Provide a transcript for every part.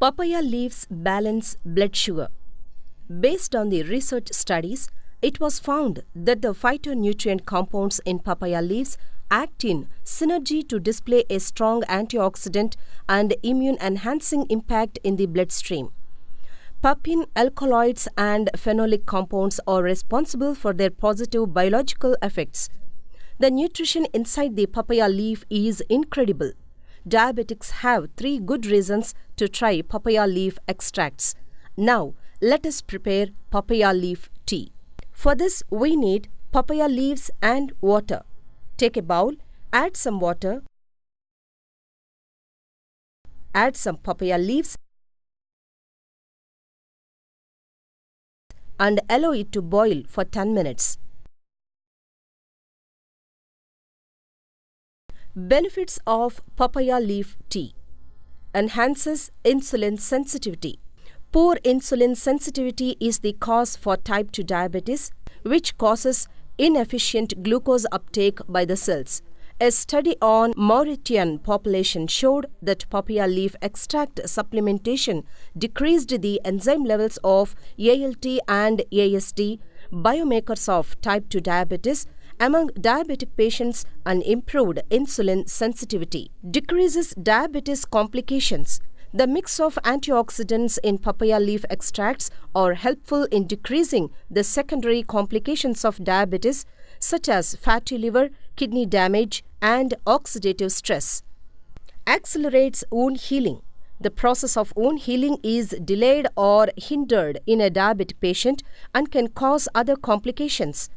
Papaya leaves balance blood sugar. Based on the research studies, it was found that the phytonutrient compounds in papaya leaves act in synergy to display a strong antioxidant and immune-enhancing impact in the bloodstream. Papain alkaloids and phenolic compounds are responsible for their positive biological effects. The nutrition inside the papaya leaf is incredible. Diabetics have 3 good reasons to try papaya leaf extracts. Now, let us prepare papaya leaf tea. For this, we need papaya leaves and water. Take a bowl, add some water, add some papaya leaves and allow it to boil for 10 minutes. Benefits of papaya leaf tea: enhances insulin sensitivity. Poor insulin sensitivity is the cause for type 2 diabetes, which causes inefficient glucose uptake by the cells. A study on Mauritian population showed that papaya leaf extract supplementation decreased the enzyme levels of ALT and AST, biomarkers of type 2 diabetes, among diabetic patients and improved insulin sensitivity. Decreases diabetes complications. The mix of antioxidants in papaya leaf extracts are helpful in decreasing the secondary complications of diabetes, such as fatty liver, kidney damage, and oxidative stress. Accelerates wound healing. The process of wound healing is delayed or hindered in a diabetic patient and can cause other complications.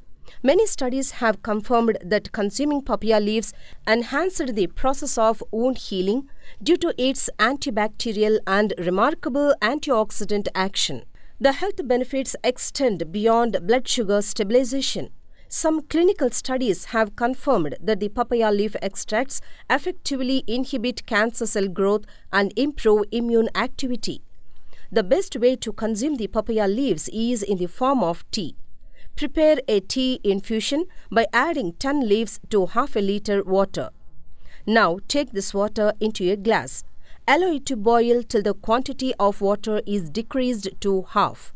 Many studies have confirmed that consuming papaya leaves enhanced the process of wound healing due to its antibacterial and remarkable antioxidant action. The health benefits extend beyond blood sugar stabilization. Some clinical studies have confirmed that the papaya leaf extracts effectively inhibit cancer cell growth and improve immune activity. The best way to consume the papaya leaves is in the form of tea. Prepare a tea infusion by adding 10 leaves to half a liter water. Now take this water into a glass. Allow it to boil till the quantity of water is decreased to half.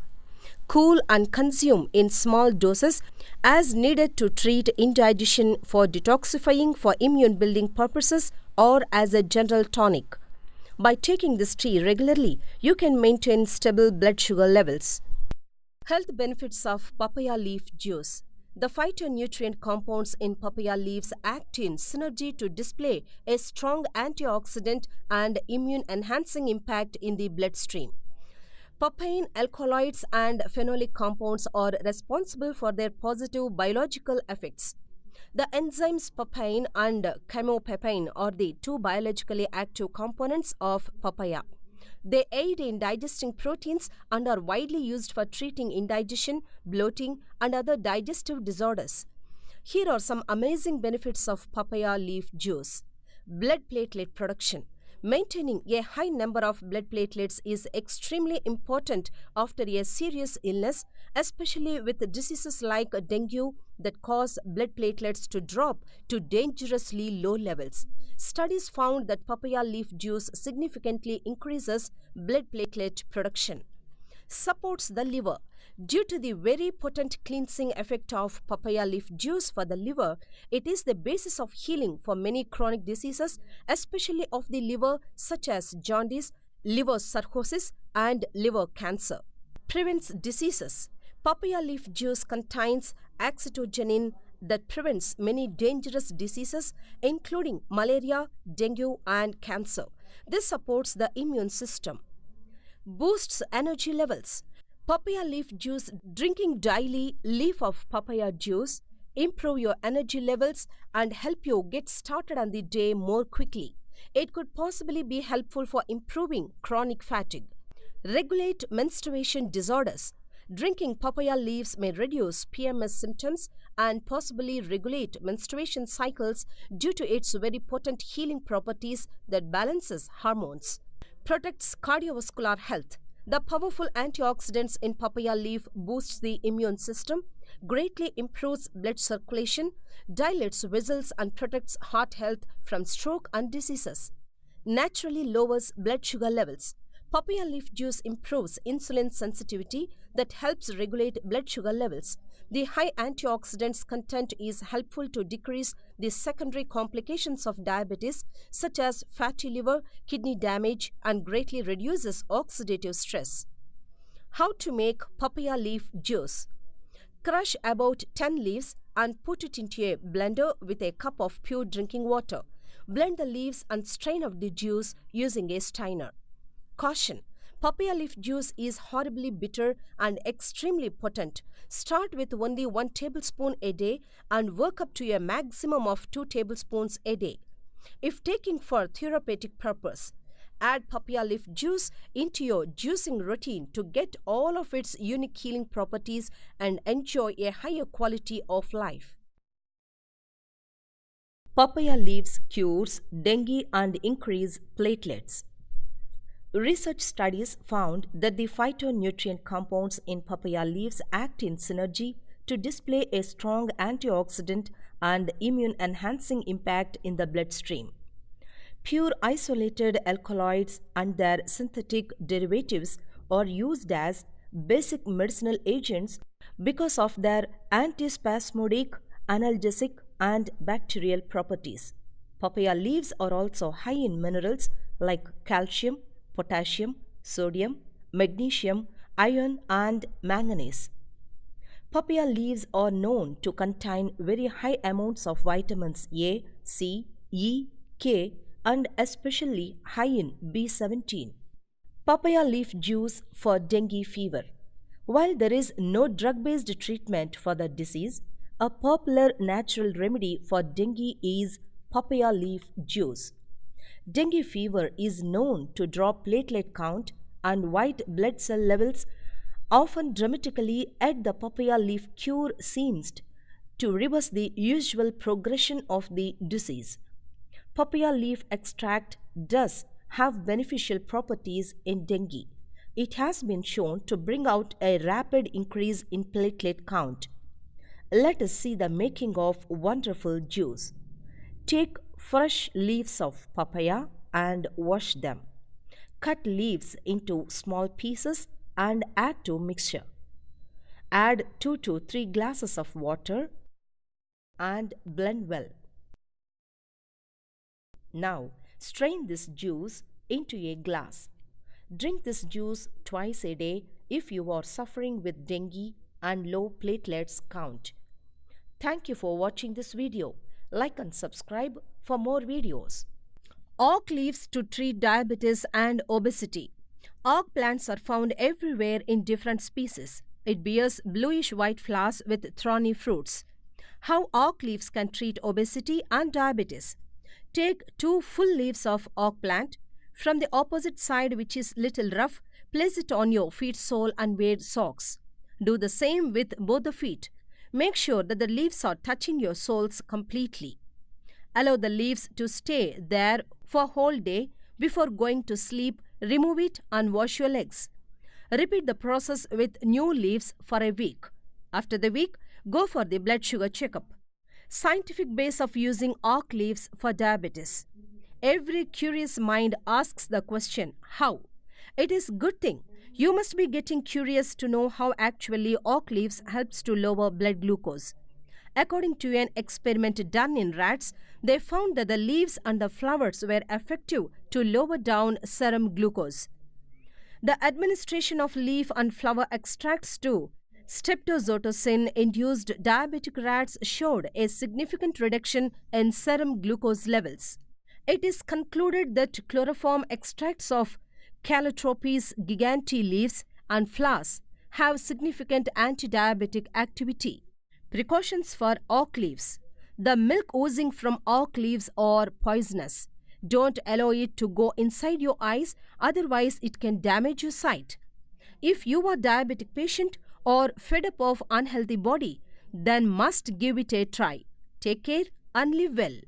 Cool and consume in small doses as needed to treat indigestion, for detoxifying, for immune building purposes, or as a general tonic. By taking this tea regularly, you can maintain stable blood sugar levels. Health benefits of papaya leaf juice. The phytonutrient compounds in papaya leaves act in synergy to display a strong antioxidant and immune-enhancing impact in the bloodstream. Papain alkaloids and phenolic compounds are responsible for their positive biological effects. The enzymes papain and chemopepine are the 2 biologically active components of papaya. They aid in digesting proteins and are widely used for treating indigestion, bloating, and other digestive disorders. Here are some amazing benefits of papaya leaf juice. Blood platelet production. Maintaining a high number of blood platelets is extremely important after a serious illness, especially with diseases like dengue that cause blood platelets to drop to dangerously low levels. Studies found that papaya leaf juice significantly increases blood platelet production. Supports the liver. Due to the very potent cleansing effect of papaya leaf juice for the liver, it is the basis of healing for many chronic diseases, especially of the liver, such as jaundice, liver cirrhosis, and liver cancer. Prevents diseases. Papaya leaf juice contains acetogenin that prevents many dangerous diseases, including malaria, dengue, and cancer. This supports the immune system. Boosts energy levels. Papaya leaf juice. Drinking daily leaf of papaya juice improve your energy levels and help you get started on the day more quickly. It could possibly be helpful for improving chronic fatigue. Regulate menstruation disorders. Drinking papaya leaves may reduce PMS symptoms and possibly regulate menstruation cycles due to its very potent healing properties that balances hormones. Protects cardiovascular health. The powerful antioxidants in papaya leaf boosts the immune system, greatly improves blood circulation, dilates vessels and protects heart health from stroke and diseases. Naturally lowers blood sugar levels. Papaya leaf juice improves insulin sensitivity that helps regulate blood sugar levels. The high antioxidants content is helpful to decrease the secondary complications of diabetes such as fatty liver, kidney damage, and greatly reduces oxidative stress. How to make papaya leaf juice? Crush about 10 leaves and put it into a blender with a cup of pure drinking water. Blend the leaves and strain out the juice using a strainer. Caution: papaya leaf juice is horribly bitter and extremely potent. Start with only 1 tablespoon a day and work up to a maximum of 2 tablespoons a day. If taking for therapeutic purpose, add papaya leaf juice into your juicing routine to get all of its unique healing properties and enjoy a higher quality of life. Papaya leaves cures dengue and increase platelets. Research studies found that the phytonutrient compounds in papaya leaves act in synergy to display a strong antioxidant and immune-enhancing impact in the bloodstream. Pure isolated alkaloids and their synthetic derivatives are used as basic medicinal agents because of their antispasmodic, analgesic, and bacterial properties. Papaya leaves are also high in minerals like calcium, potassium, sodium, magnesium, iron, and manganese. Papaya leaves are known to contain very high amounts of vitamins A, C, E, K, and especially high in B17. Papaya leaf juice for dengue fever. While there is no drug-based treatment for the disease, a popular natural remedy for dengue is papaya leaf juice. Dengue fever is known to drop platelet count and white blood cell levels often dramatically, yet the papaya leaf cure seems to reverse the usual progression of the disease. Papaya leaf extract does have beneficial properties in dengue. It has been shown to bring out a rapid increase in platelet count. Let us see the making of wonderful juice. Take fresh leaves of papaya and wash them. Cut leaves into small pieces and add to mixture. Add 2 to 3 glasses of water and blend well. Now strain this juice into a glass. Drink this juice twice a day if you are suffering with dengue and low platelets count. Thank you for watching this video. Like and subscribe for more videos. Oak leaves to treat diabetes and obesity. Oak plants are found everywhere in different species. It bears bluish-white flowers with thorny fruits. How oak leaves can treat obesity and diabetes. Take 2 full leaves of oak plant. From the opposite side, which is little rough, place it on your feet sole and wear socks. Do the same with both the feet. Make sure that the leaves are touching your soles completely. Allow the leaves to stay there for a whole day. Before going to sleep, remove it and wash your legs. Repeat the process with new leaves for a week. After the week, go for the blood sugar checkup. Scientific base of using oak leaves for diabetes. Every curious mind asks the question, how? It is a good thing. You must be getting curious to know how actually oak leaves helps to lower blood glucose. According to an experiment done in rats, they found that the leaves and the flowers were effective to lower down serum glucose. The administration of leaf and flower extracts to streptozotocin-induced diabetic rats showed a significant reduction in serum glucose levels. It is concluded that chloroform extracts of Calotropis gigantea leaves and flowers have significant anti-diabetic activity. Precautions for oak leaves. The milk oozing from oak leaves are poisonous. Don't allow it to go inside your eyes, otherwise it can damage your sight. If you are a diabetic patient or fed up of unhealthy body, then must give it a try. Take care and live well.